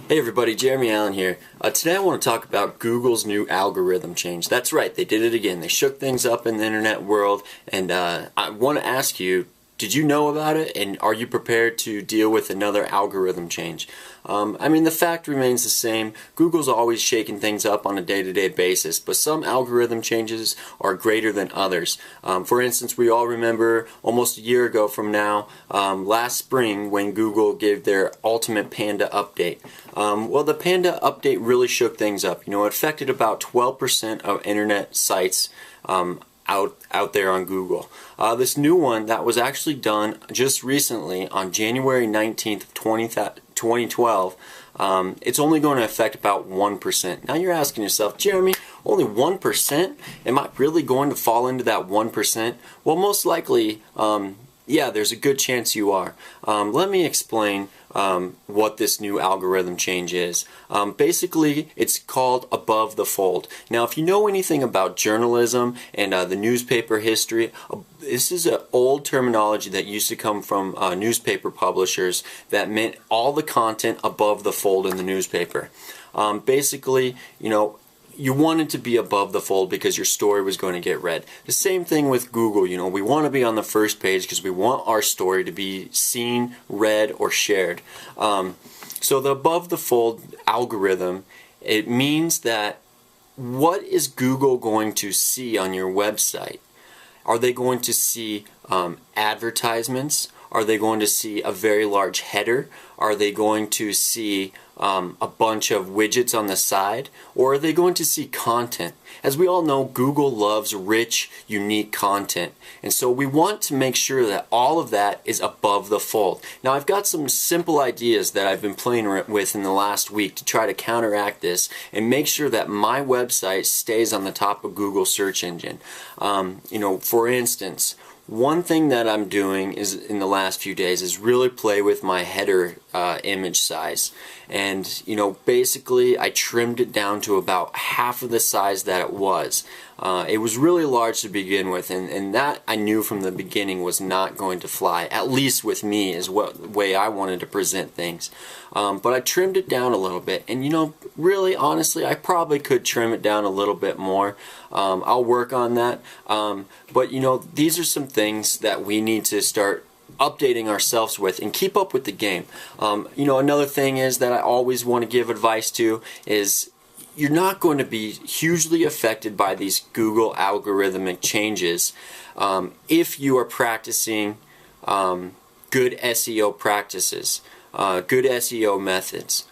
Hey everybody, Jeremy Allen here. Today I want to talk about Google's new algorithm change. That's right, they did it again. They shook things up in the internet world, and I want to ask you, did you know about it, and are you prepared to deal with another algorithm change? The fact remains the same. Google's always shaking things up on a day-to-day basis, but some algorithm changes are greater than others. For instance, we all remember almost a year ago from now, last spring, when Google gave their ultimate Panda update. The Panda update really shook things up. It affected about 12% of internet sites out there on Google. This new one that was actually done just recently on January 19th, 2012, it's only going to affect about 1%. Now you're asking yourself, Jeremy, only 1%? Am I really going to fall into that 1%? Well, most likely, yeah, there's a good chance you are. Let me explain what this new algorithm change is. Basically, it's called above the fold. Now, if you know anything about journalism and the newspaper history, this is an old terminology that used to come from newspaper publishers that meant all the content above the fold in the newspaper. Basically, you wanted to be above the fold because your story was going to get read. The same thing with Google. We want to be on the first page because we want our story to be seen, read, or shared. So the above the fold algorithm, it means that what is Google going to see on your website? Are they going to see advertisements? Are they going to see a very large header? Are they going to see a bunch of widgets on the side? Or are they going to see content? As we all know, Google loves rich, unique content. And so we want to make sure that all of that is above the fold. Now, I've got some simple ideas that I've been playing with in the last week to try to counteract this and make sure that my website stays on the top of Google search engine. For instance, one thing that I'm doing is in the last few days is really play with my header image size, and basically I trimmed it down to about half of the size that it was. It was really large to begin with, and that I knew from the beginning was not going to fly, at least with me, is what way I wanted to present things. But I trimmed it down a little bit, and really honestly, I probably could trim it down a little bit more. I'll work on that. But these are some things that we need to start updating ourselves with and keep up with the game. Another thing is that I always want to give advice to is you're not going to be hugely affected by these Google algorithmic changes if you are practicing good SEO practices, good SEO methods.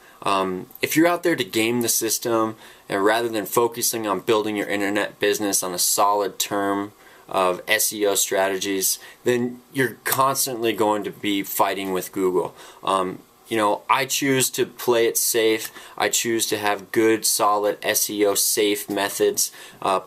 If you're out there to game the system and rather than focusing on building your internet business on a solid term of SEO strategies, then you're constantly going to be fighting with Google. I choose to play it safe. I choose to have good, solid SEO safe methods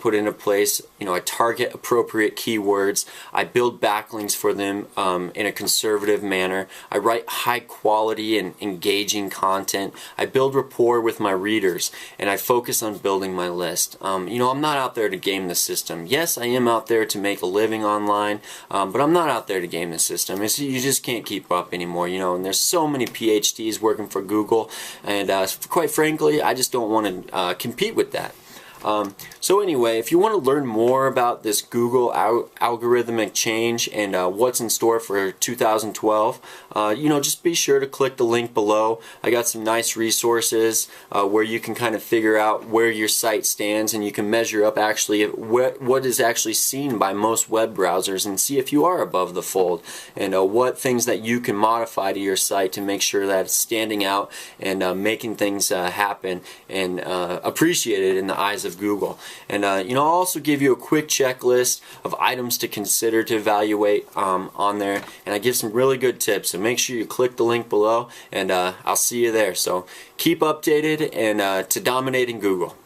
put into place. I target appropriate keywords. I build backlinks for them in a conservative manner. I write high quality and engaging content. I build rapport with my readers, and I focus on building my list. I'm not out there to game the system. Yes, I am out there to make a living online, but I'm not out there to game the system. You just can't keep up anymore, and there's so many PhDs working for Google, and quite frankly, I just don't want to compete with that. So anyway, if you want to learn more about this Google algorithmic change and what's in store for 2012, just be sure to click the link below. I got some nice resources where you can kind of figure out where your site stands, and you can measure up actually what is actually seen by most web browsers and see if you are above the fold, and what things that you can modify to your site to make sure that it's standing out and making things happen and appreciated in the eyes of Google. And I'll also give you a quick checklist of items to consider to evaluate on there, and I give some really good tips, so make sure you click the link below, and I'll see you there. So keep updated and to dominating Google.